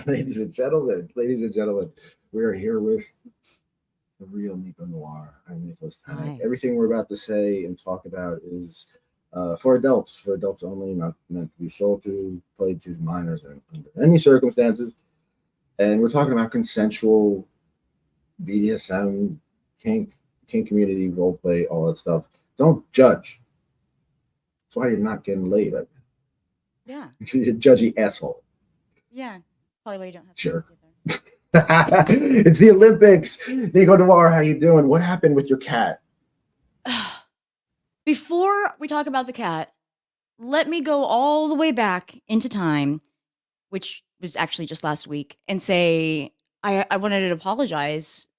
ladies and gentlemen, we are here with the real Nicco Noire. I'm Nicholas Tanek. Hi. Everything we're about to say and talk about is for adults only, not meant to be sold to, played to minors under any circumstances. And we're talking about consensual BDSM, kink community, role play, all that stuff. Don't judge. That's why you're not getting laid. Yeah. You're a judgy asshole. Yeah. Probably why you don't have Sure. kids It's the Olympics. Nicco Noire, how you doing? What happened with your cat? either. Before we talk about the cat, let me go all the way back into time, which was actually just last week, and say I wanted to apologize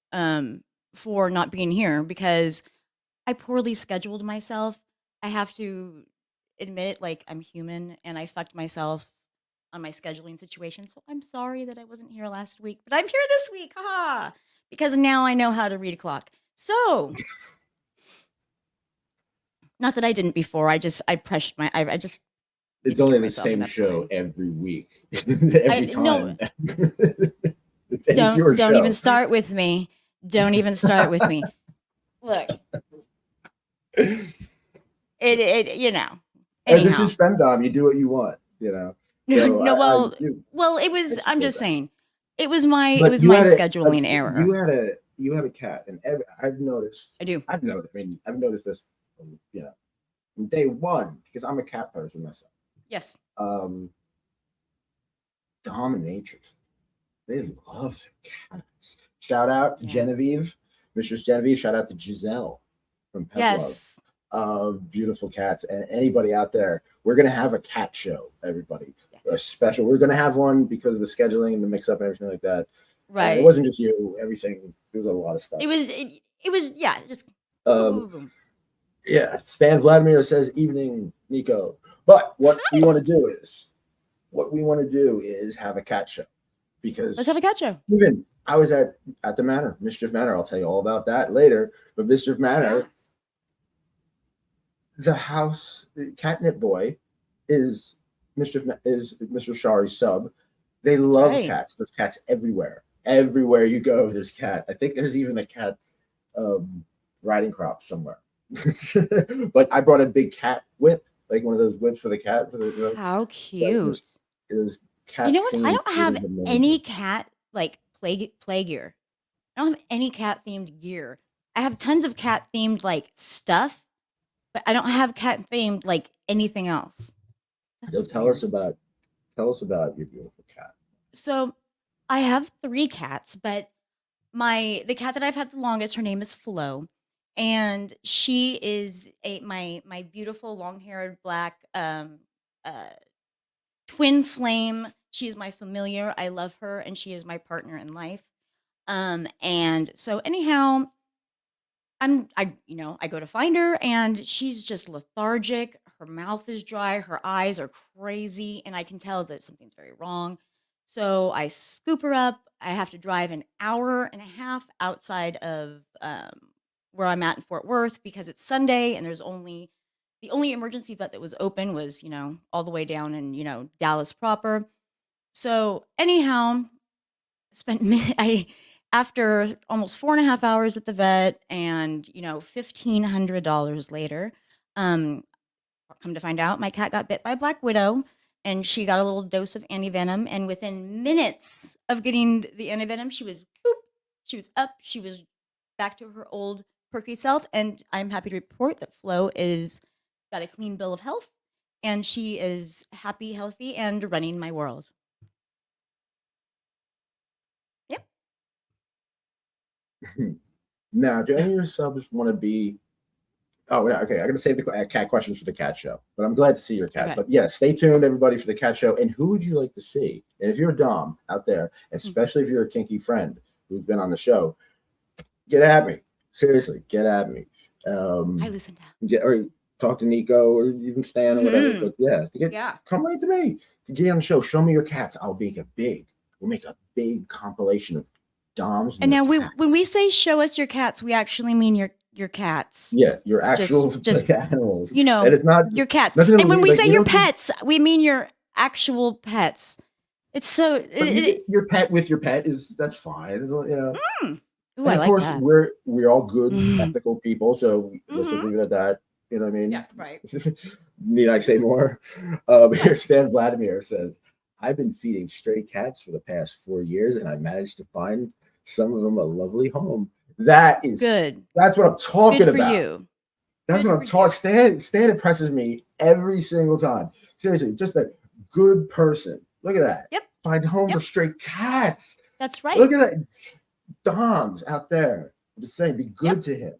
for not being here because I poorly scheduled myself. I have to admit it, like I'm human and I fucked myself on my scheduling situation. So I'm sorry that I wasn't here last week, but I'm here this week. Haha. Because now I know how to read a clock. So, not that I didn't before. I pressed my I just It's didn't only give the myself same enough show time. every week, I every no, time. It's your don't even show. start with me. Don't even start with me. Look, it This anyhow. is femdom. You do what you want, you know. So No, I well, it was. I'm support just that. saying, it But was my scheduling error. you have a cat, and I've noticed. I do. I mean, I've noticed this, you know, from day one because I'm a cat person myself. Yes. Um, Dominatrix. They love their cats. Shout out to Yeah. Genevieve, Mistress Genevieve. Shout out to Giselle from Pet Love. Yes. Beautiful cats. And anybody out there, we're gonna have a cat show. Everybody, a Yes. special. We're gonna have one because of the scheduling and the mix up and everything like that. It Right. wasn't just you. Everything. There was a lot of stuff. It was yeah. Just boom, boom, Um, boom, boom. yeah. Stan Vladimir says, "Evening, Nico." But Yes. what we want to do is have a cat show Let's have because a cat show. even I was at the Manor, Mischief Manor. I'll tell you all about that later. But Mischief Yeah. Manor, the house, the catnip boy, is is Mr. Shari's sub. They That's love right. cats. There's cats everywhere. Everywhere you go, there's cat. I think there's even a cat riding crop somewhere. Like I brought a big cat whip, like one of those whips for the cat. For the, How like, cute. it was You cat know what? I themed. don't It have was any amazing. cat like play gear. I don't have any cat themed gear. I have tons of cat themed like stuff, but I don't have cat themed like anything else. So That's weird. tell us about your beautiful cat. So I have 3 cats, but the cat that I've had the longest, her name is Flo, and she is my beautiful long haired black uh twin flame. She is my familiar. I love her, and she is my partner in life. And so anyhow, I go to find her, and she's just lethargic. Her mouth is dry, her eyes are crazy, and I can tell that something's very wrong. So I scoop her up. I have to drive an hour and a half outside of where I'm at in Fort Worth because it's Sunday, and the only emergency vet that was open was all the way down in Dallas proper. So anyhow, spent I after almost 4.5 hours at the vet, and $1,500 later, um, come to find out, my cat got bit by a black widow, and she got a little dose of antivenom, and within minutes of getting the antivenom, she was boop, she was up, she was back to her old perky self, and I'm happy to report that Flo is got a clean bill of health, and she is happy, healthy, and running my world. Yep. Now, do any of your subs want to be? Oh, yeah, okay. I'm gonna save the cat questions for the cat show, but I'm glad to see your cat. Okay. But yeah, stay tuned, everybody, for the cat show. And who would you like to see? And if you're a dom out there, especially if you're a kinky friend who's been on the show, get at me. Seriously, get at me. I listened to. Or talk to Nico or even Stan or whatever. Mhm. But yeah, Yeah. come right to me to get on the show. Show me your cats. We'll make a big compilation of doms and And their now cats. when we say show us your cats, we actually mean your cats. Yeah, your actual Just animals. And it's not your cats. nothing to And when leave. we Like say we your don't do. pets, we mean your actual pets. It's so But you get your pet with your pet is that's fine. mm. Ooh, And I of like course that. we're all good, Mhm. ethical people, so let's just Mhm. leave it at that. You know what I mean? Yeah, right. Need I say more? Yeah. Here, Stan Vladimir says, "I've been feeding stray cats for the past 4 years, and I managed to find some of them a lovely home." Good. That's what I'm Good talking for about. you. That's Good what I'm for you. talking. Stan impresses me every single time. Seriously, just a good person. Look at that. Yep. Find a home for Yep. stray cats. That's Look right. at that. Doms out there. I'm just saying, be good Yep. to him.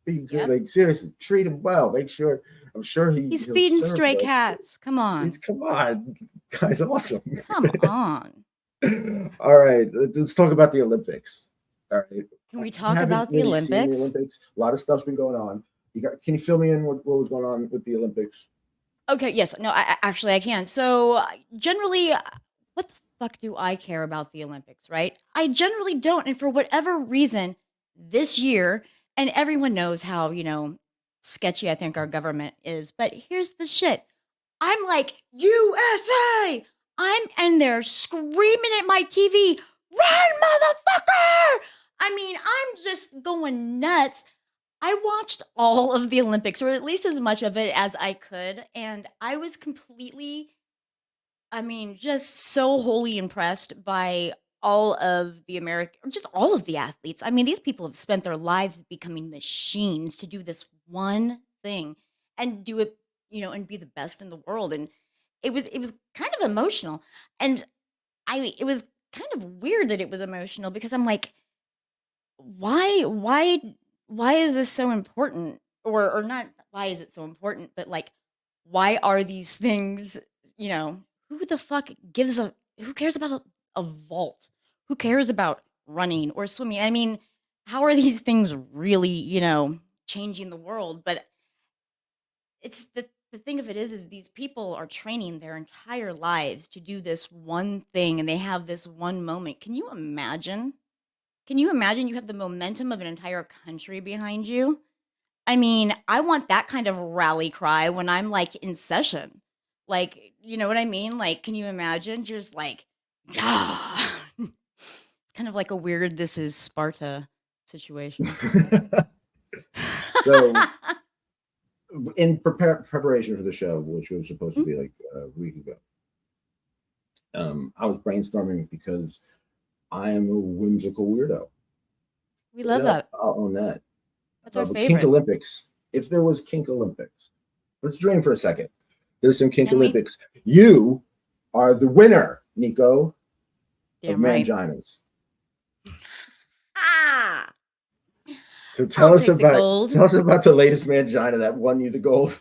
Be good. Yep. Like seriously, treat him well. Make sure. I'm sure He's he'll feeding serve stray well. cats. Come He's on. come on, guy's awesome. Come on. All right, let's talk about the Olympics. All right, Can we I talk haven't about the really seen the Olympics? Olympics. A lot of stuff's been going on. Can you fill me in what was going on with the Olympics? Okay, yes. No, actually I can. So, generally, what the fuck do I care about the Olympics, right? I generally don't. And for whatever reason, this year, and everyone knows how, sketchy I think our government is, but here's the shit. I'm like, USA! I'm in there screaming at my TV, run, motherfucker! I mean, I'm just going nuts. I watched all of the Olympics, or at least as much of it as I could, and I was completely, I mean, just so wholly impressed by all of the American, or just all of the athletes. I mean, these people have spent their lives becoming machines to do this one thing and do it, and be the best in the world. And it was kind of emotional, and it was kind of weird that it was emotional because I'm like, why why is this so important? Or not why is it so important, but like why are these things, who the fuck gives a who cares about a vault? Who cares about running or swimming? I mean, how are these things really, changing the world? But it's the thing of it is these people are training their entire lives to do this one thing and they have this one moment. Can you imagine? Can you imagine you have the momentum of an entire country behind you? I mean, I want that kind of rally cry when I'm, like, in session. Like, you know what I mean? Like, can you imagine just like, "Yeah." It's kind of like a weird This Is Sparta situation. So, in preparation for the show, which was supposed to Mm, be like a week ago, I was brainstorming because I am a whimsical weirdo. we love Yeah, that. I'll own that. That's our But Kink favorite. Olympics. If there was Kink Olympics, let's dream for a second. There's some Kink Can we? Olympics. You are the winner, Nico, of Damn right. Manginas. Ah! So I'll take the gold. tell us about the latest Mangina that won you the gold.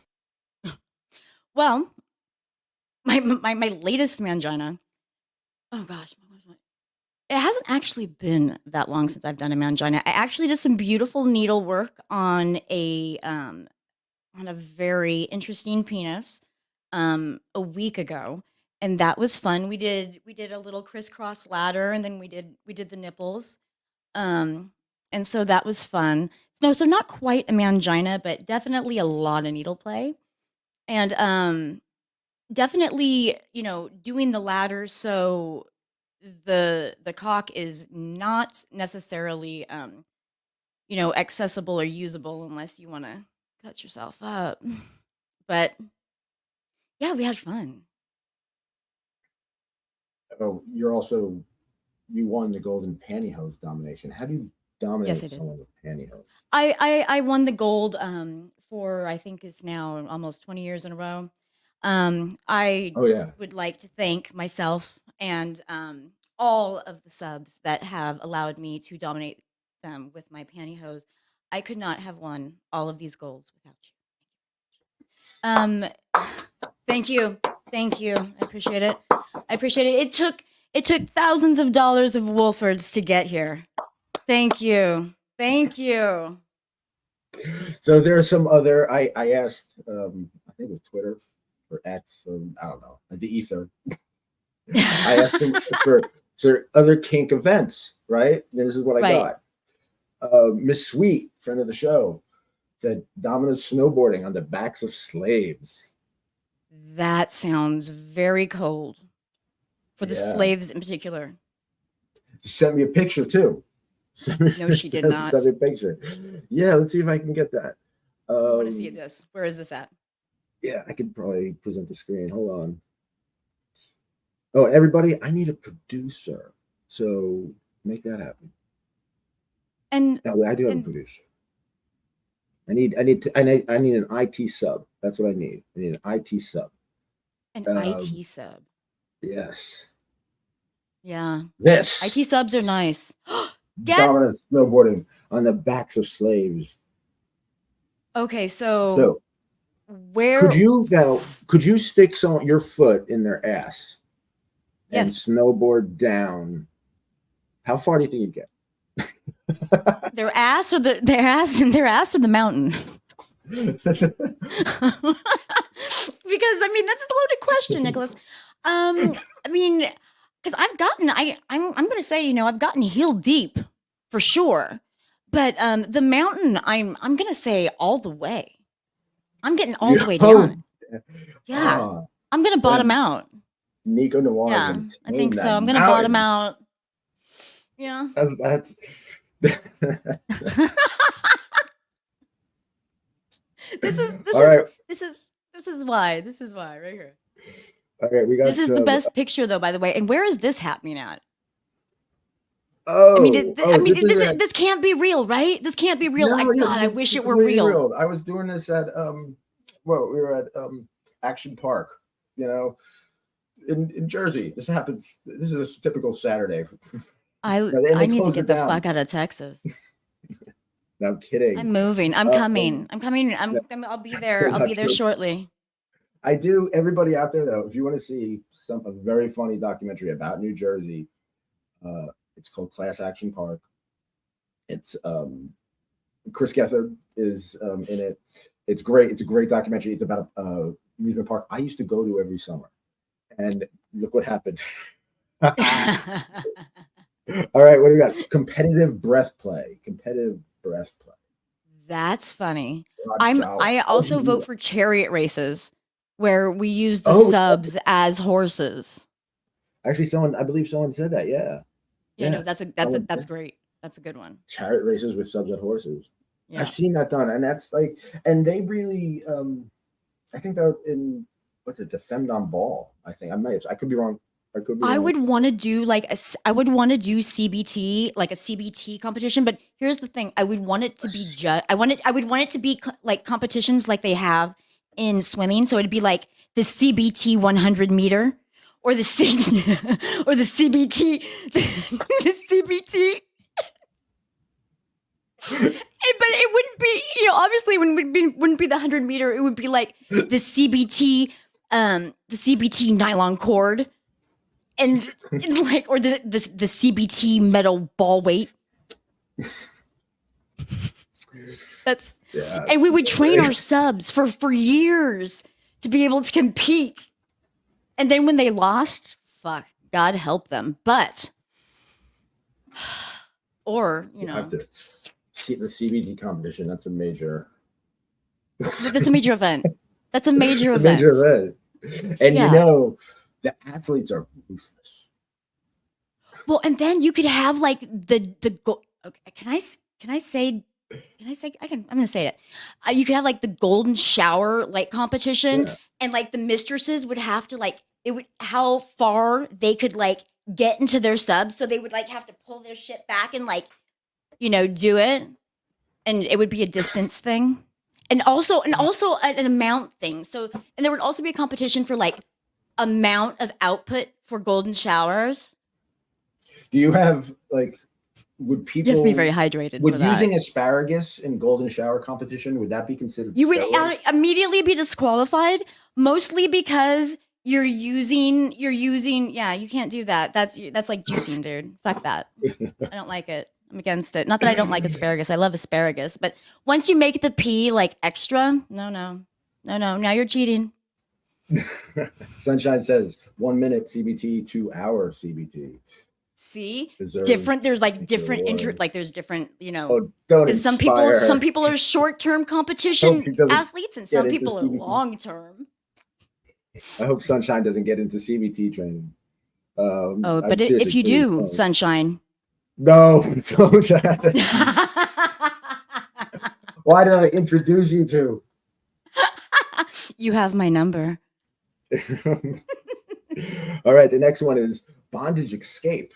Well, my latest mangina, oh gosh, what was it? It hasn't actually been that long since I've done a mangina. I actually did some beautiful needlework on a very interesting penis a week ago, and that was fun. We did a little crisscross ladder, and then we did the nipples. Um and so that was fun. No, so not quite a mangina, but definitely a lot of needle play. And definitely, doing the ladder so the cock is not necessarily accessible or usable unless you want to cut yourself up. But yeah, we had fun. Oh, you won the golden pantyhose domination. How do you Yes, I dominate did. someone with pantyhose? I won the gold for I think is now almost 20 years in a row. I Oh yeah. would like to thank myself and all of the subs that have allowed me to dominate them with my pantyhose. I could not have won all of these golds without you. Um, thank you. Thank you. I appreciate it. I appreciate it. It took thousands of dollars of Wolfords to get here. Thank you. Thank you. So there's some other. I asked. I think it was Twitter or X or I don't know the ether. I asked them for other kink events, right? And this is what I Right. got. Miss Sweet, friend of the show, said dominant snowboarding on the backs of slaves. That sounds very cold. for the Yeah. slaves in particular. She sent me a picture too. No, she did not. Sent me a picture. Yeah, let's see if I can get that. I want to see this. Where is this at? Yeah, I could probably present the screen. Hold on. Oh, everybody, I need a producer. So make that happen. And No, I do have a producer. I need an IT sub. That's what I need. I need an IT sub. An IT sub. Yes. Yeah. This. IT subs are nice. Dominant snowboarding on the backs of slaves. Okay, so where could you stick your foot in their ass and yes. snowboard down? How far do you think you'd get? Their ass or their ass or the mountain? Because I mean that's a loaded question, Nicholas. I mean, because I've gotten I'm gonna say, you know, I've gotten heel deep for sure. But the mountain, I'm gonna say all the way. I'm getting all the way down. Yeah. I'm gonna bottom out. Nicco Noire. Yeah, I think so. I'm gonna bottom out. Yeah. That's This is why right here. Okay, we got this is the best picture though, by the way. And where is this happening at? Oh, I mean, this can't be real, right? This can't be real. No, God, I wish it were real. I was doing this at we were at Action Park, you know, in Jersey. This happens. This is a typical Saturday. I need to get the fuck out of Texas. No, I'm kidding. I'm moving. I'm coming. I'll be there. I'll be there shortly. I do. Everybody out there, though, if you want to see a very funny documentary about New Jersey, it's called Class Action Park. It's Chris Gethard is in it. It's great. It's a great documentary. It's about a amusement park I used to go to every summer, and look what happened. All right, what do we got? Competitive breath play. That's funny. I also vote for chariot races where we use the subs as horses. Actually, I believe someone said that. Yeah. Yeah, no, that's great. That's a good one. Chariot races with subs at horses. Yeah. I've seen that done, and that's like, and they really, I think that in the Femdom Ball. I think I could be wrong. I would want to do CBT, like a CBT competition. But here's the thing: I would want it to be I would want it to be like competitions like they have in swimming. So it'd be like the CBT 100 meter. Or the CBT, the CBT. But it wouldn't be, obviously it wouldn't be the 100 meter. It would be like the CBT nylon cord, and like, or the CBT metal ball weight. And we would train our subs for years to be able to compete. And then when they lost, fuck, God help them. But, or, the CBD competition, that's a major event. That's a major event. And the athletes are ruthless. Well, and then you could have like I'm going to say it. You could have like the golden shower like competition, and like the mistresses would have to like, how far they could like get into their subs, so they would like have to pull their shit back and like, do it, and it would be a distance thing, and also an amount thing. So, and there would also be a competition for like amount of output for golden showers. Do you have like? Would people? You have to be very hydrated. Would using asparagus in golden shower competition, would that be considered? You would immediately be disqualified, mostly because you're using. Yeah, you can't do that. That's like juicing, dude. Fuck that. I don't like it. I'm against it. Not that I don't like asparagus. I love asparagus, but once you make the pee like extra, no. Now you're cheating. Sunshine says 1 minute CBT, 2 hour CBT. See, different. There's like different there's different, because some people are short-term competition athletes, and some people are long-term. I hope Sunshine doesn't get into CBT training. Oh, I'm but seriously, if you please do, don't. sunshine. No, don't. Why did I introduce you to? You have my number. All right, the next one is bondage escape.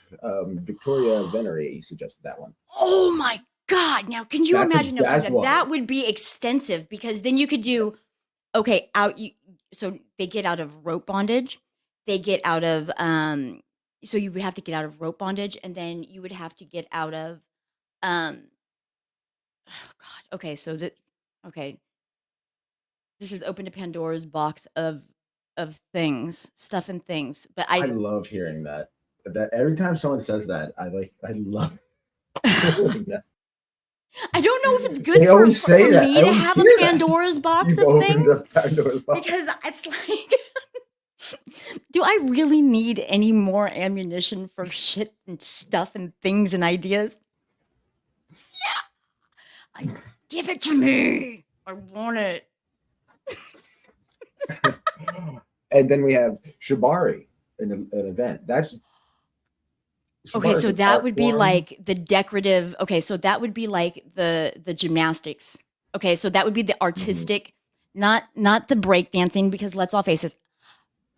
Victoria Venery suggested that one. Oh my God. Now, can you That's a imagine? No, that's Sonia, one. that would be extensive because then you could do, okay, so they get out of rope bondage. They get out of, so you would have to get out of rope bondage and then you would have to get out of, um, oh God. Okay. Okay. This is open to Pandora's box of things, stuff and things. But I love hearing that. That every time someone says that, I love hearing that. I don't know if it's good They always for say that. me I to always have a hear that. Pandora's box You've of opened things up Pandora's box. because it's like, do I really need any more ammunition for shit and stuff and things and ideas? Yeah, give it to me. I want it. And then we have Shibari, an event. That's Okay, Shibari is so an that art would be form. like the decorative. Okay, so that would be like the gymnastics. Okay, so that would be the artistic, not the breakdancing, because let's all face it,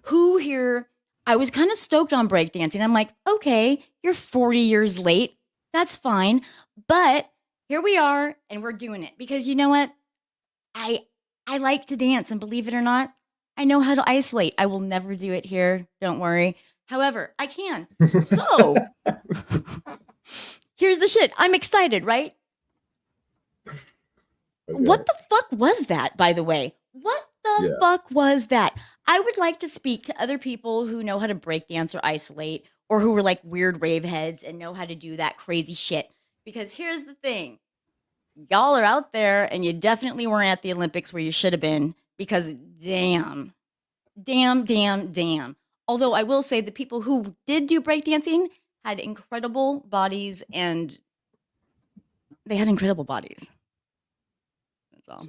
who here I was kind of stoked on breakdancing. I'm like, okay, you're 40 years late. That's fine. But here we are and we're doing it because you know what? I I like to dance and believe it or not, I know how to isolate. I will never do it here. Don't worry. However, I can. So, here's the shit. I'm excited, right? What Okay. the fuck was that, by the way? What the Yeah. fuck was that? I would like to speak to other people who know how to break dance or isolate, or who were like weird rave heads and know how to do that crazy shit. Because here's the thing, y'all are out there and you definitely weren't at the Olympics where you should have been because damn, damn, damn, damn. Although I will say the people who did do breakdancing had incredible bodies and they had incredible bodies. That's all.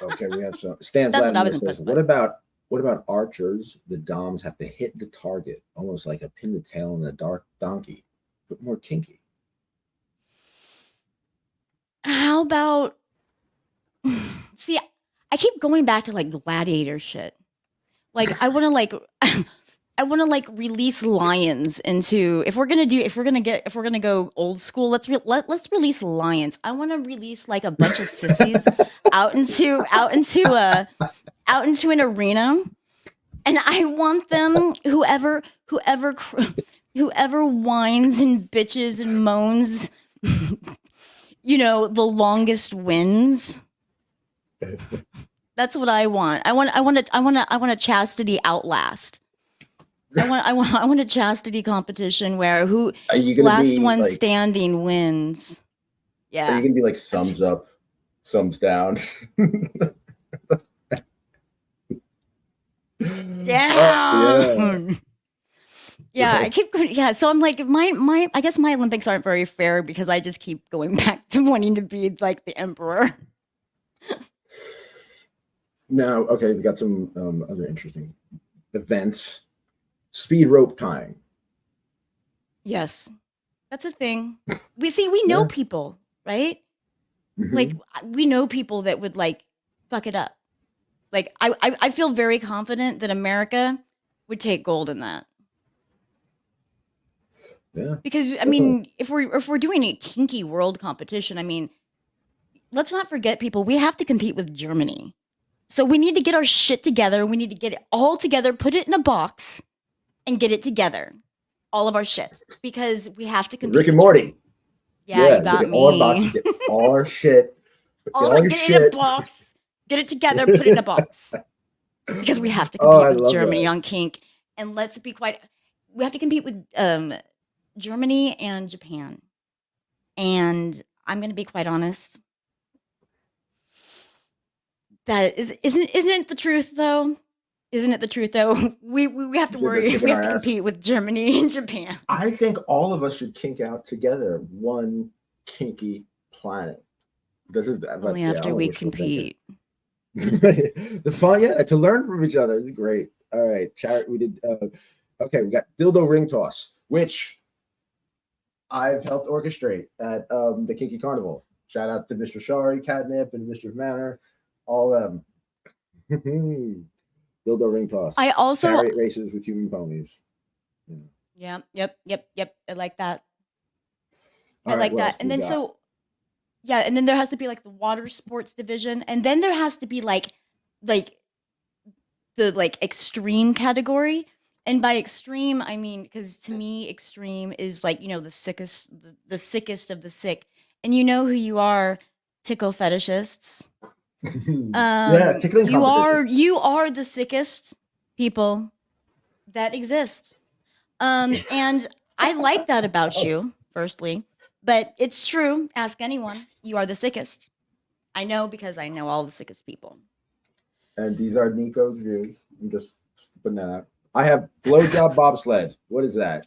Okay, we have some. Stan That's what I Vladimir was says, impressed by. what about archers? The doms have to hit the target, almost like a pin the tail on a dark donkey, but more kinky. How about see, I keep going back to like gladiator shit. Like I want to like I want to like release lions into if we're going to go old school, let's release lions. I want to release like a bunch of sissies out into an arena and I want them whoever whines and bitches and moans you know, the longest wins. That's what I want. I want a chastity outlast. I want a chastity competition where who Are you gonna last be one like? standing wins. Are you Yeah. gonna be like thumbs up, thumbs down? Yeah. Down. Yeah, I keep going. Yeah, so I'm like my I guess my Olympics aren't very fair because I just keep going back to wanting to be like the emperor. Now, okay, we got some other interesting events. Speed rope tying. Yes. That's a thing. We know Yeah. people, right? Mhm. Like we know people that would like fuck it up. Like I feel very confident that America would take gold in that. Yeah. Because I Definitely. mean, if we're doing a kinky world competition, I mean, let's not forget people, we have to compete with Germany. So we need to get our shit together. We need to get it all together, put it in a box and get it together. All of our shit because we have to compete Rick and with Morty. Germany. Yeah, you got get all our me. boxes, get all our shit, All get of all it, your get it in a shit. box, get it together, put it in a box. Because we have to Oh, compete I with love Germany that. on kink. And let's be quite we have to compete with Germany and Japan. And I'm gonna be quite honest. That isn't it the truth though? Isn't it the truth though? We have to So they're worry. kicking We have our to ass. compete with Germany and Japan. I think all of us should kink out together. One kinky planet. This is that. Only But yeah, after I'm a we wishful thinker. compete. The fun, yeah, to learn from each other is great. All right, we did Okay, we got dildo ring toss, which I've helped orchestrate at the Kinky Carnival. Shout out to Mr. Shari, Catnip, and Mischief Manor, all of them. Dildo ring toss. I also Chariot races with human ponies. Yeah, yep. I like that. All I right, like what that. else do And we then got? yeah, and then there has to be like the water sports division, and then there has to be like the like extreme category. And by extreme, I mean because to me, extreme is like the sickest, the sickest of the sick. And you know who you are, tickle fetishists. Yeah, tickling competition. You are the sickest people that exist. And I like that about you, firstly. But it's true. Ask anyone. You are the sickest. I know because I know all the sickest people. And these are Nico's views. I'm just putting that out. I have blowjob bobsled. What is that?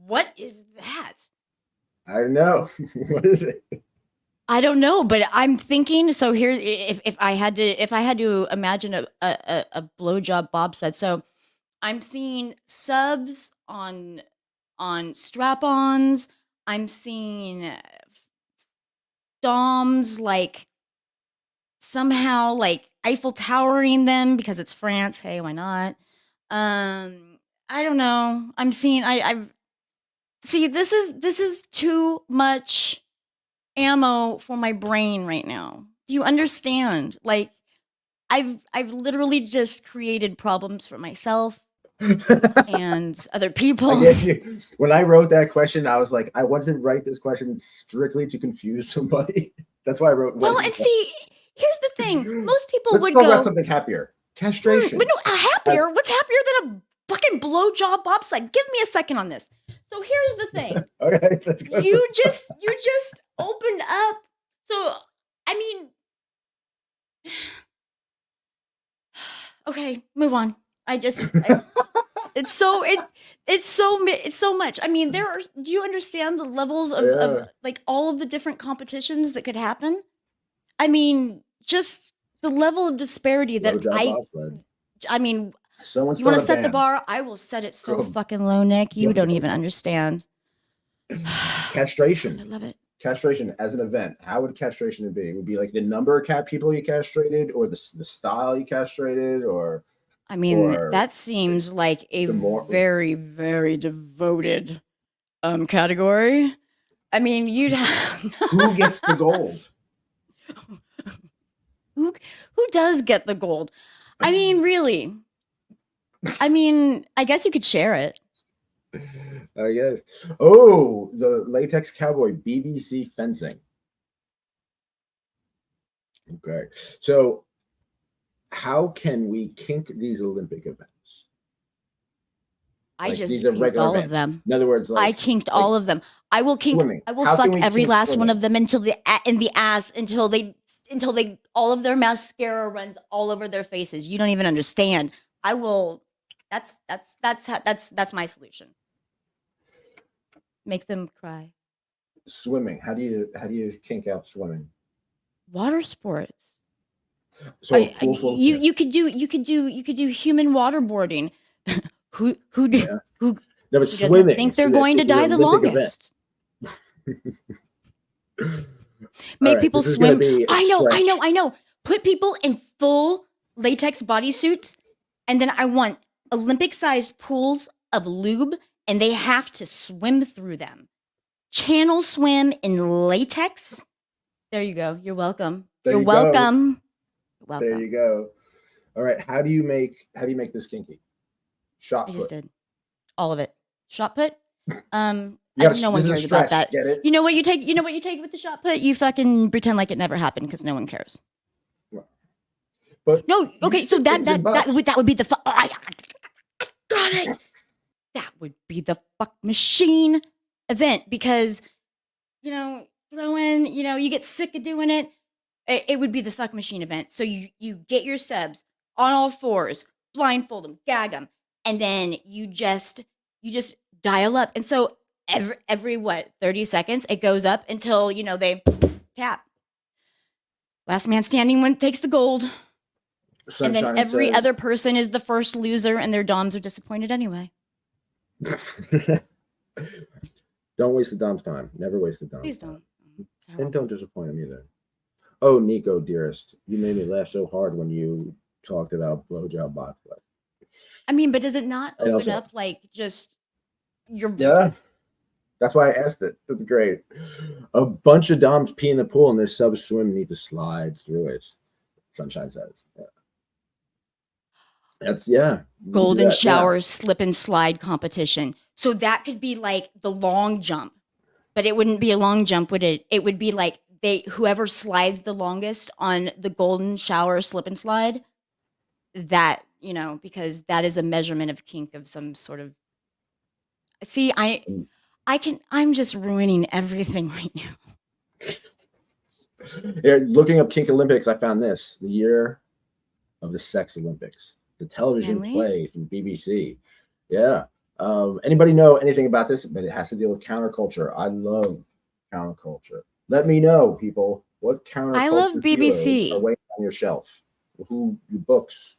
What is that? I don't know. What is it? I don't know, but I'm thinking. So here, if I had to imagine a blowjob bobsled, so I'm seeing subs on strap-ons. I'm seeing doms like somehow like Eiffel Towering them because it's France. Hey, why not? I don't know. I'm seeing. I see. This is too much ammo for my brain right now. Do you understand? Like, I've literally just created problems for myself and other people. I get you. When I wrote that question, I was like, I wanted to write this question strictly to confuse somebody. That's why I wrote. Well, and see, here's the thing. Most people Let's would talk go about something happier. Castration. but no, happier. What's happier than a fucking blowjob bobsled? Give me a second on this. So here's the thing. Okay, let's go. You just opened up. So I mean, okay, move on. It's so much. I mean, do you understand the levels of like all of the different competitions that could happen? I mean, just the level of disparity that I mean, you want to set the bar? I will set it so fucking low, Nick. You don't even understand. Castration. I love it. Castration as an event. How would castration be? It would be like the number of people you castrated, or the style you castrated, or I mean, that seems like a very, very devoted category. I mean, you'd have who gets the gold? Who does get the gold? I mean, really. I mean, I guess you could share it. I guess. Oh, the latex cowboy BBC fencing. Okay, so how can we kink these Olympic events? I just kinked all of them. In other words, I kinked all of them. I will kink. Swimming. I will fuck every last one of them until in the ass until they all of their mascara runs all over their faces. You don't even understand. I will. That's my solution. Make them cry. Swimming. How do you kink out swimming? Water sports. So you could do human waterboarding. Who doesn't think they're going to die the longest? Make people swim. I know. Put people in full latex bodysuits, and then I want Olympic-sized pools of lube, and they have to swim through them. Channel swim in latex. There you go. You're welcome. You're welcome. There you go. All right. How do you make this kinky? Shot put. I just did all of it. Shot put. No one cares about that. Get it? You know what you take? You know what you take with the shot put? You fucking pretend like it never happened because no one cares. But no, okay. So that would be the I got it. That would be the fuck machine event because throw in you get sick of doing it. It would be the fuck machine event. So you get your subs on all fours, blindfold them, gag them, and then you just dial up. And so every 30 seconds it goes up until they tap. Last man standing takes the gold. And then every other person is the first loser and their doms are disappointed anyway. Don't waste the Dom's time. Never waste the Dom's Please time. don't. And don't disappoint him either. Oh, Nicco, dearest, you made me laugh so hard when you talked about blowjob botplay. I mean, but does it not And open also- up like just your Yeah. That's why I asked it. That's great. A bunch of Doms pee in the pool and their subs swim need to slide through it. Sunshine says. Yeah. That's you can do golden that, shower slip and slide competition? So that could be like the long jump, but it wouldn't be a long jump, would it? It would be like whoever slides the longest on the golden shower slip and slide. That because that is a measurement of kink of some sort of. See, I'm just ruining everything right now. Yeah, looking up Kinky Olympics, I found this: the year of the Sex Olympics, the television Really? play from BBC. Yeah. Anybody know anything about this? But it has to deal with counterculture. I love counterculture. Let me know, people, what counterculture I love heroes BBC. are waiting on your shelf. Who your books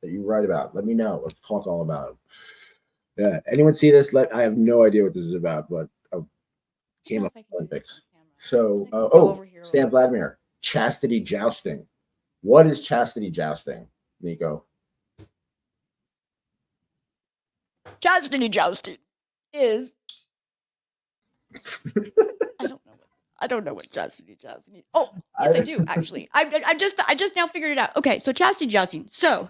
that you write about? Let me know. Let's talk all about it. Yeah. Anyone see this? I have no idea what this is about, but came up with Olympics. So, Stan Vladimir, chastity jousting. What is chastity jousting, Nicco? Chastity jousting is. I don't know what chastity jousting is. Oh, yes, I do actually. I just now figured it out. Okay, so chastity jousting. So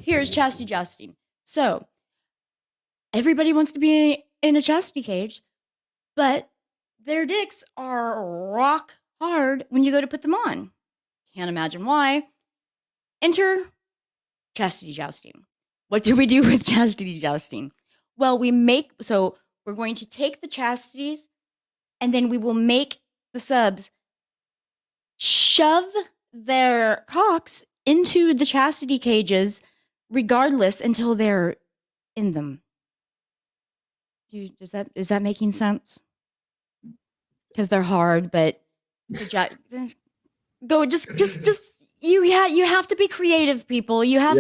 here's chastity jousting. So everybody wants to be in a chastity cage, but their dicks are rock hard when you go to put them on. Can't imagine why. Enter chastity jousting. What do we do with chastity jousting? Well, we're going to take the chastities and then we will make the subs shove their cocks into the chastity cages regardless until they're in them. Is that making sense? Because they're hard, but go just you have to be creative, people. You have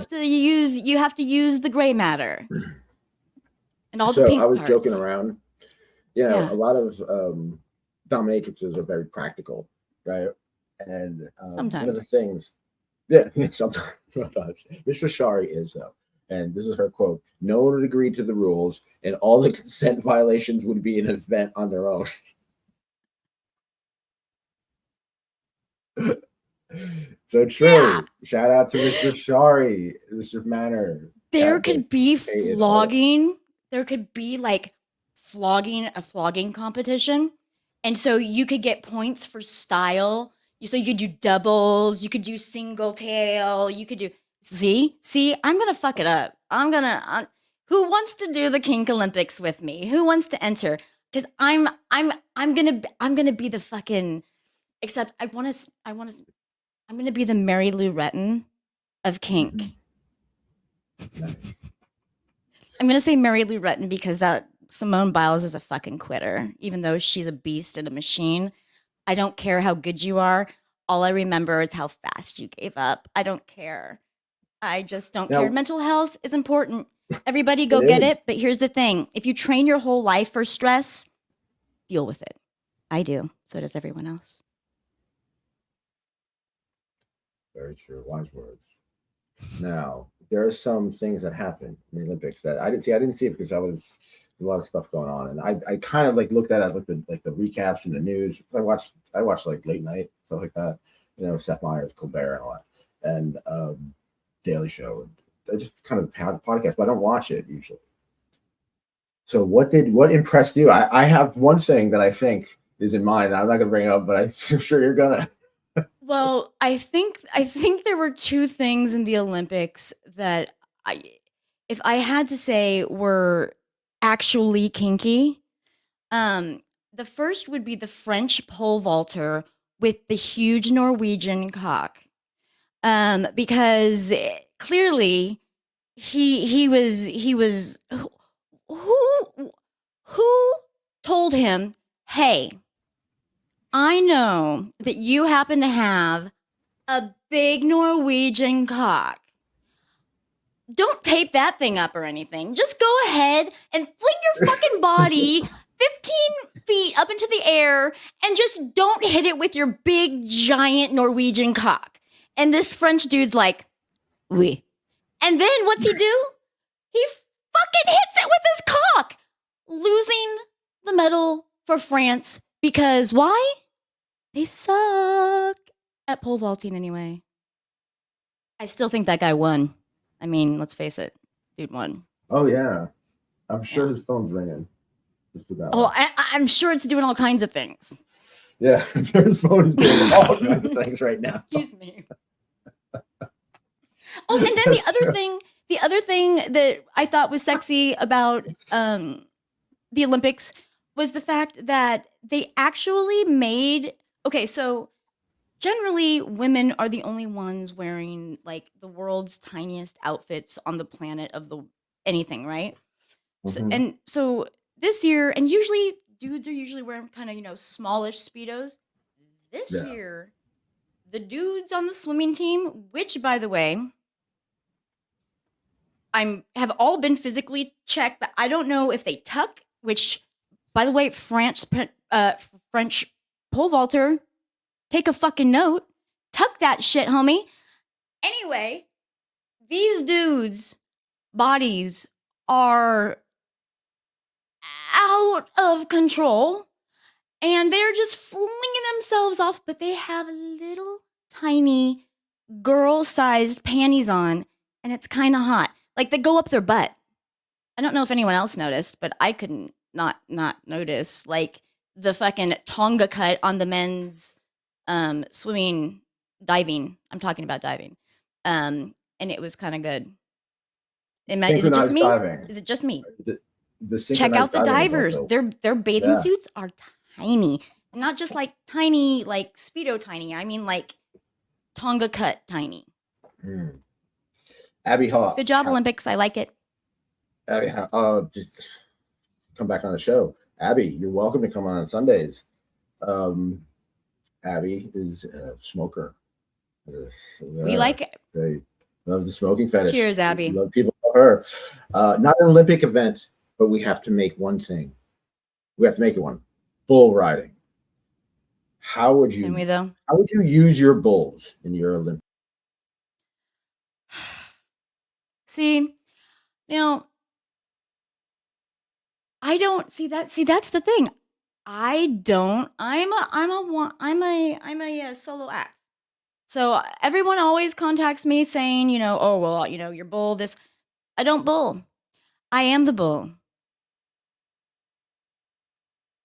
to use the gray matter and all the pink I was parts. joking around. A lot of dominatrixes are very practical, right? And sometimes. one of the things, sometimes. Mr. Shari is though, and this is her quote: "No one would agree to the rules, and all the consent violations would be an event on their own." So true. Yeah. Shout out to Mr. Shari, Mischief Manor. There could be flogging. There could be like a flogging competition. And so you could get points for style. So you could do doubles, you could do single tail, you could do see, I'm gonna fuck it up. Who wants to do the Kink Olympics with me? Who wants to enter? Because I'm gonna be the fucking except I'm gonna be the Mary Lou Retton of kink. Mm-hmm. Nice. I'm gonna say Mary Lou Retton because that Simone Biles is a fucking quitter, even though she's a beast and a machine. I don't care how good you are. All I remember is how fast you gave up. I don't care. I just don't care. Mental health is important. Everybody go get it. But here's the thing. If you train your whole life for stress, deal with it. I do. So does everyone else. Very true. Wise words. Now, there are some things that happen in the Olympics that I didn't see. I didn't see it because a lot of stuff going on, and I kind of like looked at it, like the recaps and the news. I watched like late night stuff like that. Seth Meyers, Colbert, and all that, and Daily Show. I just kind of had a podcast, but I don't watch it usually. So what impressed you? I have one thing that I think is in mind. I'm not going to bring it up, but I'm sure you're gonna. Well, I think there were two things in the Olympics that if I had to say, were actually kinky. The first would be the French pole vaulter with the huge Norwegian cock, because clearly he was who told him, hey, I know that you happen to have a big Norwegian cock. don't tape that thing up or anything. Just go ahead and fling your fucking body 15 feet up into the air and just don't hit it with your big, giant Norwegian cock. And this French dude's like, oui. And then what's he do? He fucking hits it with his cock, losing the medal for France because why? They suck at pole vaulting anyway. I still think that guy won. I mean, let's face it, dude won. Oh yeah, I'm sure his phone's ringing. Oh, I'm sure it's doing all kinds of things. Yeah, I'm sure his phone is doing all kinds of things right now. Excuse me. Oh, and then the other thing that I thought was sexy about the Olympics was the fact that they actually made, okay, so generally women are the only ones wearing like the world's tiniest outfits on the planet of the anything, right? So this year, and usually dudes are usually wearing kind of, smallish Speedos. This year, the dudes on the swimming team, which by the way, have all been physically checked, but I don't know if they tuck, which by the way, French pole vaulter, take a fucking note. Tuck that shit, homie. Anyway, these dudes' bodies are out of control and they're just flinging themselves off, but they have little tiny girl-sized panties on and it's kind of hot. Like they go up their butt. I don't know if anyone else noticed, but I couldn't not notice. Like the fucking Tonga cut on the men's swimming, diving. I'm talking about diving. And it was kind of good. Is it just me? Diving. Is it just me? The Check out the divers. Their bathing suits are tiny. Not just like tiny, like Speedo tiny. I mean like Tonga cut tiny. Abby Hawk. Good job, Olympics. I like it. Abby, just come back on the show. Abby, you're welcome to come on Sundays. Abby is a smoker. We like it. Great. Loves the smoking fetish. Cheers, Abby. People love her. Not an Olympic event, but we have to make one thing. We have to make it one. Bull riding. How would you? Can we though? How would you use your bulls in your Olympic? See, I don't see that. See, that's the thing. I don't. I'm a solo act. So everyone always contacts me saying, oh well, your bull. This, I don't bull. I am the bull.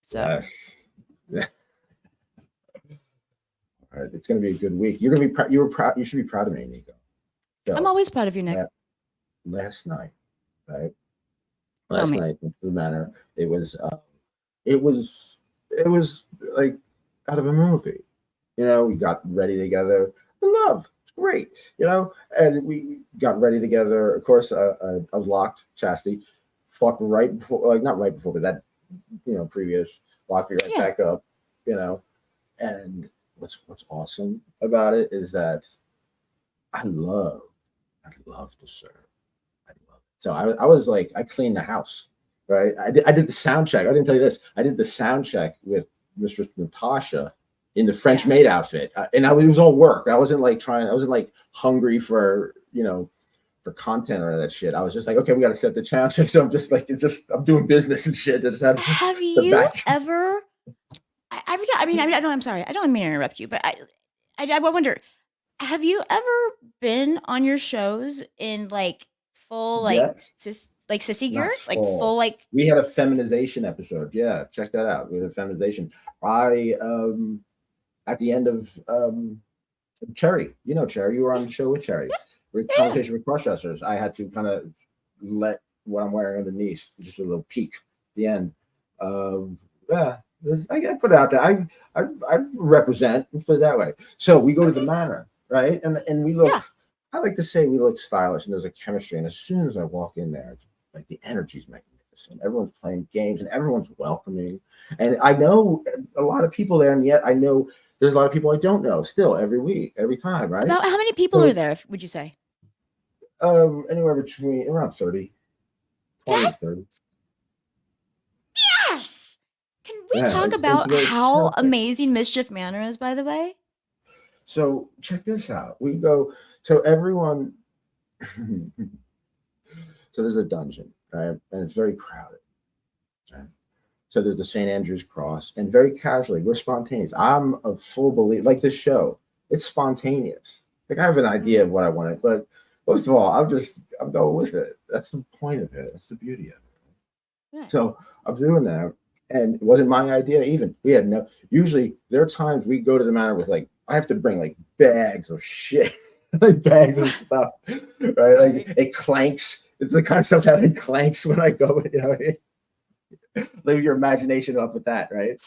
So. Yes. Yeah. All right, it's going to be a good week. You're going to be proud. You should be proud of me, Nicco. So, I'm always proud of you, Nick. Last night, right? Last night in the Manor, it was like out of a movie. We got ready together. Love, it's great. And we got ready together. Of course, I was locked, chastity, fucked right before, like not right before, but that previous locked me right back up. And what's awesome about it is that I love to serve. So I was like, I cleaned the house, right? I did the sound check. I didn't tell you this. I did the sound check with Mistress Natasha in the French maid outfit, and it was all work. I wasn't like hungry for for content or that shit. I was just like, okay, we got to set the sound check. So I'm just like, I'm doing business and shit. Have you ever? I'm sorry. I don't mean to interrupt you, but I wonder, have you ever been on your shows in like full sissy gear, like full like? We had a feminization episode. Yeah, check that out. We had a feminization. At the end of Cherry, Cherry, you were on the show with Cherry. Conversation with cross-dressers. I had to kind of let what I'm wearing underneath, just a little peek at the end. I put it out there. I represent. Let's put it that way. So we go to the Manor, right? And we look. Yeah. I like to say we look stylish, and there's a chemistry. And as soon as I walk in there, it's like the energy's magnificent. Everyone's playing games, and everyone's welcoming. And I know a lot of people there, and yet I know there's a lot of people I don't know. Still, every week, every time, right? About how many people are there? Would you say? Anywhere between around 30, 20 That to 30. yes. Can we Yeah, talk it's about very how perfect. amazing Mischief Manor is, by the way? So check this out. We go. So everyone. So there's a dungeon, right, and it's very crowded. Right? So there's the St. Andrew's Cross, and very casually, we're spontaneous. I'm a full believer, like this show, it's spontaneous. Like I have an idea of Mhm. what I wanted, but most of all, I'm going with it. That's the point of it. That's the beauty of it. Right. So I'm doing that, and it wasn't my idea even. We had no. Usually there are times we go to the manor with like I have to bring like bags of shit, like bags of stuff, right? Like Right. it clanks. It's the kind of stuff that it clanks when I go. Leave your imagination up with that, right?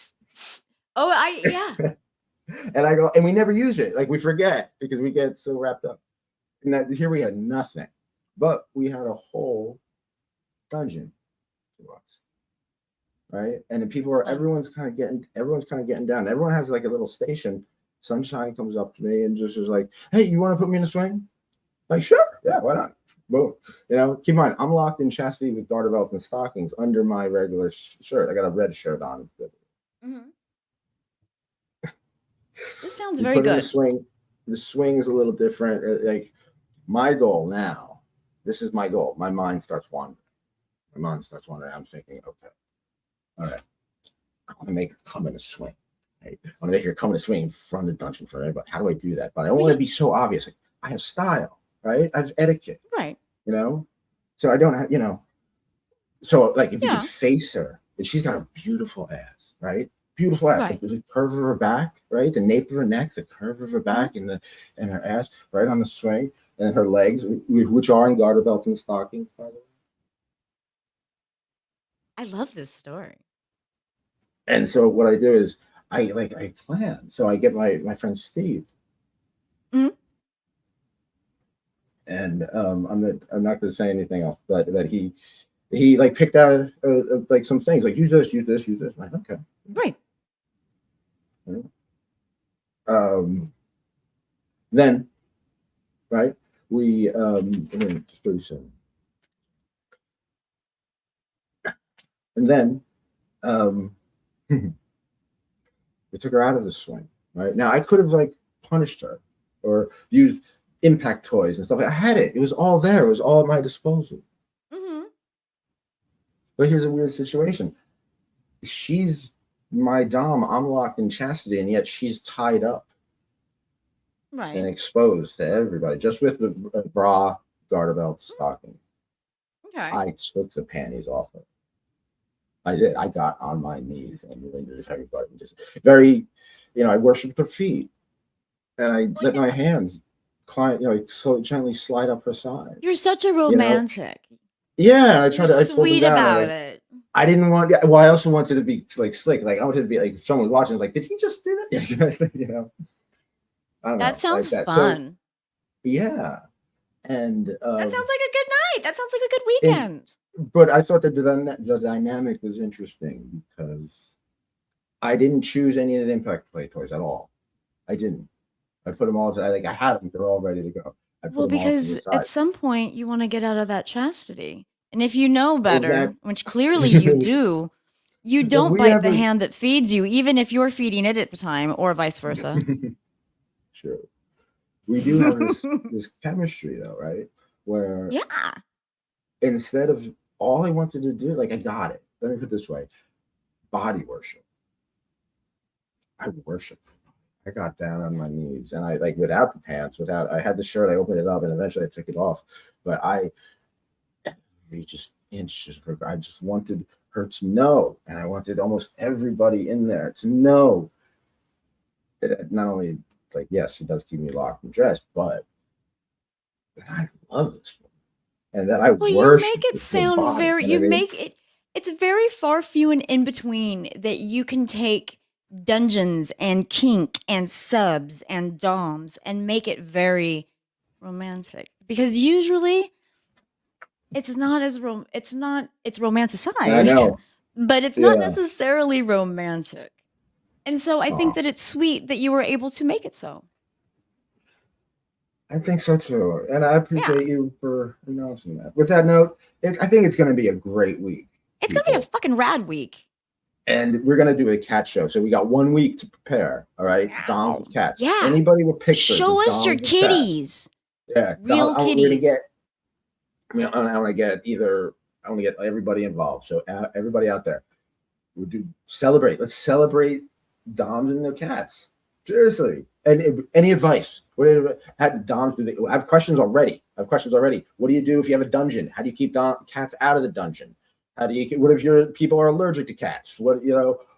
Oh, I yeah. And I go, and we never use it. Like we forget because we get so wrapped up. And that, here we had nothing, but we had a whole dungeon to us, right? And then That's fun. everyone's kind of getting down. Everyone has like a little station. Sunshine comes up to me and just is like, "Hey, you want to put me in a swing?" Like, sure, yeah, why not? Boom. Keep in mind, I'm locked in chastity with garter belts and stockings under my regular shirt. I got a red shirt on. Mhm. This sounds We very put her in a good. swing. The swing is a little different. Like my goal now, this is my goal. My mind starts wandering. I'm thinking, okay, all right, I want to make her come in a swing. Right? I want to make her come in a swing in front of the dungeon for everybody. How do I do that? But I don't Well, want yeah, to be so obvious. Like, I have style, right? I have etiquette, right. you know? So I don't have, so like if you could Yeah, face her, and she's got a beautiful ass, right? Beautiful ass, right. the curve of her back, right? The nape of her neck, the curve of her Mhm. back, and her ass right on the swing, and her legs, which are in garter belts and stockings, by the way. I love this story. And so what I do is I plan. So I get my friend Steve, Mhm. and I'm not going to say anything else, but he like picked out like some things like use this, use this, use this. I'm like okay. Right. Um, then right we just pretty soon, and then um, we took her out of the swing. Right now I could have like punished her or used impact toys and stuff. I had it. It was all there. It was all at my disposal. Mhm. But here's a weird situation. She's my dom. I'm locked in chastity, and yet she's tied up and Right. exposed to everybody, just with the bra, garter belt, Mhm. stocking. Okay. I took the panties off her. I did. I got on my knees and rendered everybody just very, I worshipped her feet, and I Well, let my yeah. hands climb, like so gently slide up her You're sides. such a You know, romantic. yeah. I You're tried to. I pulled them sweet down. about it. I didn't want. Yeah, well, I also wanted to be like slick. Like I wanted to be like if someone was watching. It's like, did he just do that? I don't That know, sounds like that. So fun. yeah, and That sounds like a good night. That sounds like a good and weekend. but I thought that the dynamic was interesting because I didn't choose any of the impact play toys at all. I didn't. I put them all. I had them. They're all ready to go. I put Well, them all to the because at side. some point you want to get out of that chastity. And if you know Well, better, that. which clearly you do, you Well, don't we bite have the a. hand that feeds you, even if you're feeding it at the time, or vice versa. Sure. We do have this chemistry though, right? Where Yeah. instead of all I wanted to do, like I got it. Let me put it this way: body worship. I worship. I got down on Yeah. my knees and I like without the pants, without I had the shirt, I opened it up and eventually I took it off. But I reached just inches of her. I just wanted her to know, and I wanted almost everybody in there to know that not only like yes, she does keep me locked and dressed, but that I love this woman and that I Well, you make worship it her sound body. very And I you mean, make it it's very far few and in between that you can take dungeons and kink and subs and doms and make it very romantic. Because usually it's I romanticized, know, but it's not yeah. necessarily romantic. And so I think Oh, that it's sweet that you were able to make it so. I think so too, and I Yeah. appreciate you for acknowledging that. With that note, I think it's going to be a great week, It's gonna be a people, fucking rad week. and we're going to do a cat show. So we got 1 week to prepare. All right, doms Wow. with cats. Yeah. Anybody with pictures Show of us your doms with cats? kitties. Yeah, Real we're going to get. kitties. I mean, I want to get either. I want to get everybody involved. So everybody out there, we do celebrate. Let's celebrate doms and their cats. Seriously. And any advice? What had doms do they I have questions already? I have questions already. What do you do if you have a dungeon? How do you keep cats out of the dungeon? How do you? What if your people are allergic to cats? What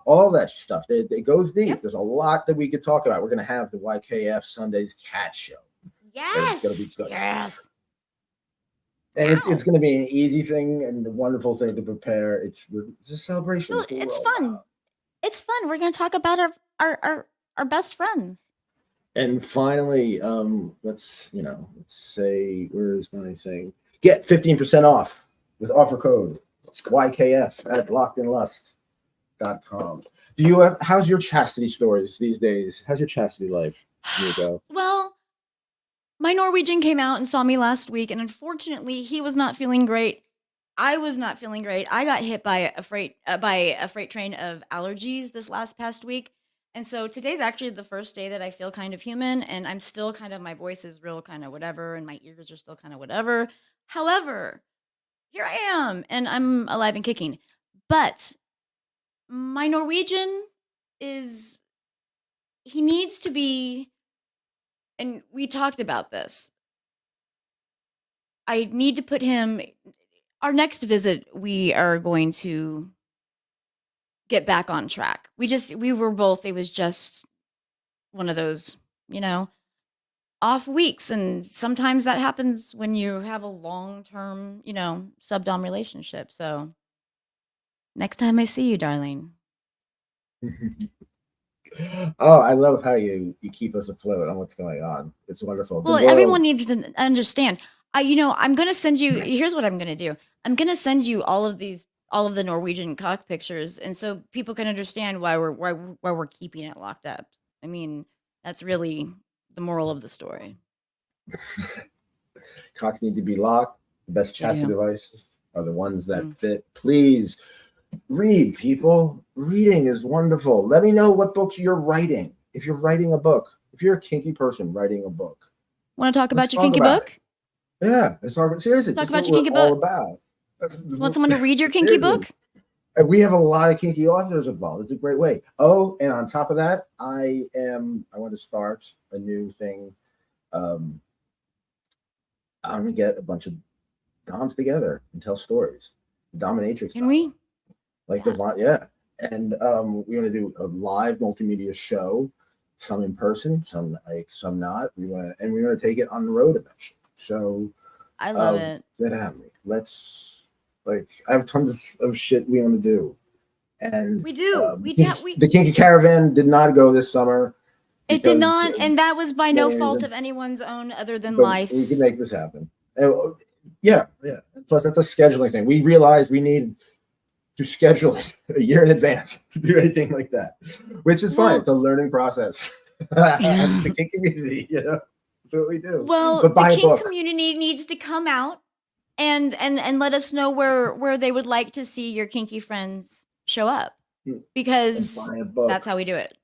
all that stuff. It goes deep. Yep. There's a lot that we could talk about. We're gonna have the YKF Sundays cat show, and it's gonna be Yes. good. Yes. And it's Wow. going to be an easy thing and a wonderful thing to prepare. It's a celebration. No, It's what we're it's all fun. about. It's fun. We're gonna talk about our best friends. And finally, let's say, where is my saying? Get 15% off with offer code YKF at lockedinlust.com. How's your chastity stories these days? How's your chastity life? You go. Well, my Norwegian came out and saw me last week, and unfortunately, he was not feeling great. I was not feeling great. I got hit by a freight train of allergies this last past week. And so today's actually the first day that I feel kind of human, and I'm still kind of, my voice is real kind of whatever and my ears are still kind of whatever. However, here I am and I'm alive and kicking. But my Norwegian is, he needs to be, and we talked about this. I need to put him, our next visit, we are going to get back on track. We were both, it was just one of those, you know, off weeks. And sometimes that happens when you have a long term, subdom relationship. So next time I see you, darling. Oh, I love how you keep us afloat on what's going on. It's wonderful. The Well, everyone world. needs to understand. I'm going to send you, here's what I'm going to do. I'm going to send you all of the Norwegian cock pictures. And so people can understand why we're keeping it locked up. I mean, that's really the moral of the story. Cocks need to be locked. The best They chastity do. devices are the ones that Mm. fit. Please read, people. Reading is wonderful. Let me know what books you're writing. If you're writing a book, if you're a kinky person writing a book, Want to talk let's about your talk kinky about it. book? Yeah, let's talk about seriously. Talk This is about what your we're kinky all book. about. Want someone to read your kinky Seriously. book? And we have a lot of kinky authors involved. It's a great way. Oh, and on top of that, I want to start a new thing. Um, I'm gonna get a bunch of doms together and tell stories, dominatrix Can style, we? like Yeah. yeah. And we're gonna do a live multimedia show, some in person, some not. We're gonna take it on the road eventually. So I love it. get at me. Let's I have tons of shit we want to do. And We do. the Kinky Caravan did not go this summer It did because not, and that was by no many fault of reasons, anyone's own other than but we can life's. make this happen. Yeah. Plus, that's a scheduling thing. We realized we need to schedule it a year in advance to do anything like that, which is fine. Well, It's a learning process. The kink community, that's what we do. well, But the buy a kink book. community needs to come out and let us know where they would like to see your kinky friends show up, And because buy a book. that's how we do it.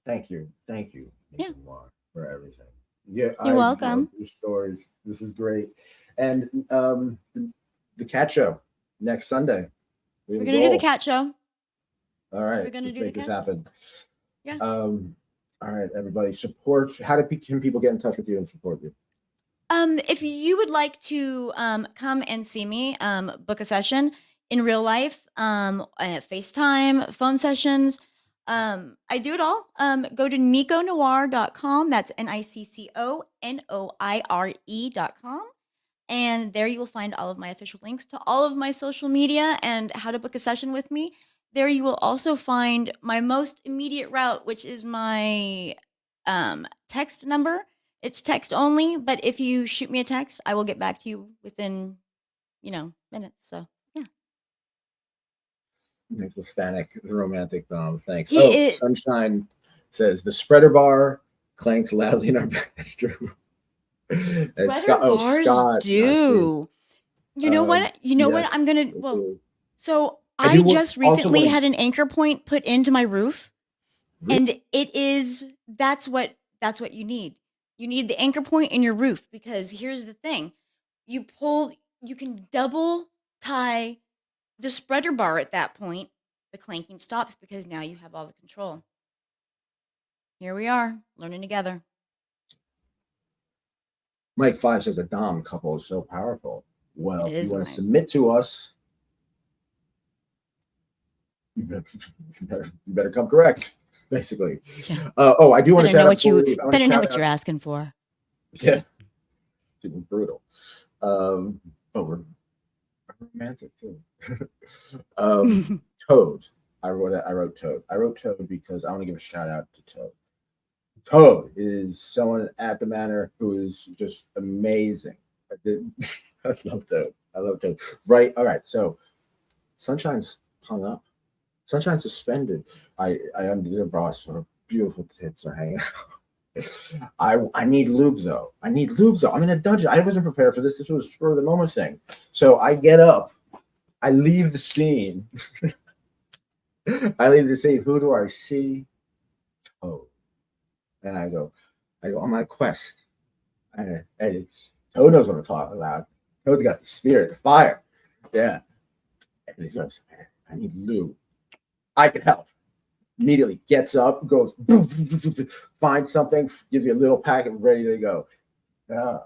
Thank you, Yeah. Nicco Noire, for everything. Yeah, You're I welcome. love your stories. This is great. And the cat show next Sunday. We're gonna do the cat show. All right, We're gonna let's do the make this cat show. happen. Yeah. All right, everybody, support. Can people get in touch with you and support you? If you would like to come and see me, book a session in real life, FaceTime, phone sessions, I do it all. Go to nicconoire.com. That's NICCONOIRE.com. And there you will find all of my official links to all of my social media and how to book a session with me. There you will also find my most immediate route, which is my text number. It's text only, but if you shoot me a text, I will get back to you within, minutes. So yeah. Nicholas Tanek, the romantic dom. Thanks. He is Sunshine says the spreader bar clanks loudly in our bedroom. And Spreader bars Scott, I see. do. You know what? You know what? Yes, I'm gonna. they Well, do. so I I do just also recently want had to. an anchor point put into my roof, Really? and it is that's what you need. You need the anchor point in your roof because here's the thing: you can double tie the spreader bar at that point. The clanking stops because now you have all the control. Here we are, learning together. Mike 5 says a Dom couple is so powerful. It Well, if you is, want to Mike. submit to us, you better come correct, basically. Yeah. Oh, I do want to Better shout know out what you before we- I want to better know shout what out. you're asking for. Yeah, super brutal. We're romantic too. Toad. I wrote Toad. I wrote Toad because I want to give a shout out to Toad. Toad is someone at the manor who is just amazing. I love Toad. I love Toad. Right. All right. So Sunshine's hung up. Sunshine's suspended. I under the bra, so her beautiful tits are hanging out. I need lube though. I need lube though. I'm in a dungeon. I wasn't prepared for this. This was for the moment thing. So I get up. I leave the scene. I leave the scene. Who do I see? Toad. And I go on my quest. And Toad knows what I'm talking about. Toad's got the spirit, the fire. Yeah. And he goes, I need lube. I can help. Immediately gets up, goes, finds something, gives you a little packet, ready to go. I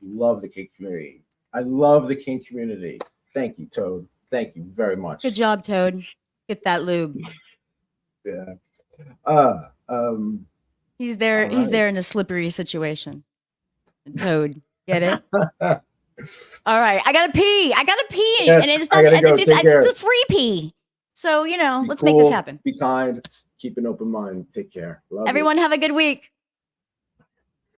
love the kink community. I love the kink community. Thank you, Toad. Thank you very much. Good job, Toad. Get that lube. Yeah. He's there. All He's right. there in a slippery situation. Toad, get it? All right, I gotta pee. Yes, and it's I not. gotta go. Take care. It's a free pee. So Be let's cool, make this happen. Be kind. Keep an open mind. Take care. Love you. Everyone, have a good week.